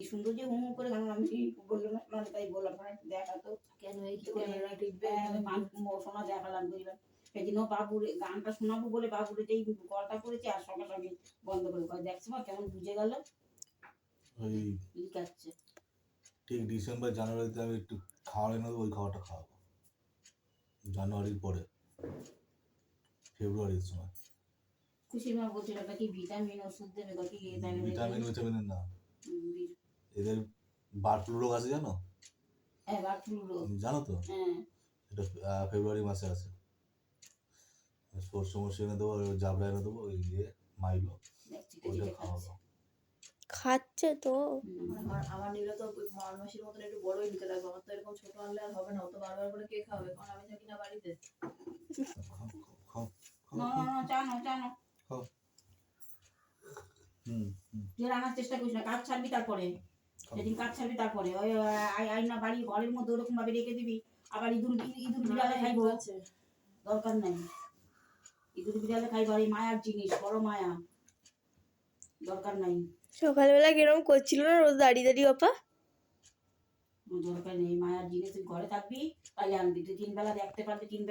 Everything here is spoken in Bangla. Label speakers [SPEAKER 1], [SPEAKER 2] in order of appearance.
[SPEAKER 1] কি সুন্দর যে হুম করে গান আমি বললাম না মানে তাই বললাম না দেখা তো কেন এই কি ক্যামেরা টিপবে শোনা দেখালাম বুঝলাম সেদিনও বাবুরে গানটা শোনাবো বলে বাবুরে যেই কলটা করেছে আর সঙ্গে সঙ্গে বন্ধ করে দেখছো মা কেমন বুঝে গেল
[SPEAKER 2] ওই
[SPEAKER 1] লিখাচ্ছে
[SPEAKER 2] ঠিক ডিসেম্বর জানুয়ারিতে আমি একটু খাওয়ার এনে দেবো, ওই খাওয়াটা খাওয়াবো জানুয়ারির পরে ফেব্রুয়ারির সময়।
[SPEAKER 1] খুশি মা বলছিল ওটা কি ভিটামিন ওষুধ দেবে বা কি
[SPEAKER 2] ভিটামিনের না, এদের বার্ড ফ্লু রোগ আছে জানো?
[SPEAKER 1] হ্যাঁ বার্ড ফ্লু রোগ
[SPEAKER 2] জানো তো?
[SPEAKER 1] হ্যাঁ
[SPEAKER 2] এটা ফেব্রুয়ারি মাসে আছে। সর্ষে এনে দেবো, জাবড়া এনে দেবো, ওই দিয়ে মাইলো ওইটা খাওয়াবো।
[SPEAKER 3] খাচ্ছে তো
[SPEAKER 4] আমার নিলে তো মাসির মতন একটু বড়ই নিতে লাগবে, আমার তো এরকম ছোট আনলে আর হবে না, ও তো বারবার করে কে খাবে, কারণ আমি থাকি না বাড়িতে।
[SPEAKER 1] তুই রান্নার চেষ্টা করিস না, কাজ ছাড়বি তারপরে যেদিন কাজ ছাড়বি তারপরে ওই আইনা বাড়ি ঘরের মধ্যে ওরকম ভাবে রেখে দিবি আবার ইঁদুর বিড়ালে খাইবো দরকার নাই ইঁদুর বিড়ালে খাইবো আর এই মায়ার জিনিস বড় মায়া দরকার নাই।
[SPEAKER 3] সকালবেলা কিরম করছিল না রোজ দাঁড়িয়ে দাঁড়িয়ে আপা
[SPEAKER 1] দরকার নেই মায়ার জিনিস তুই ঘরে থাকবি তাহলে আনবি তুই 3 বেলা দেখতে পারবি 3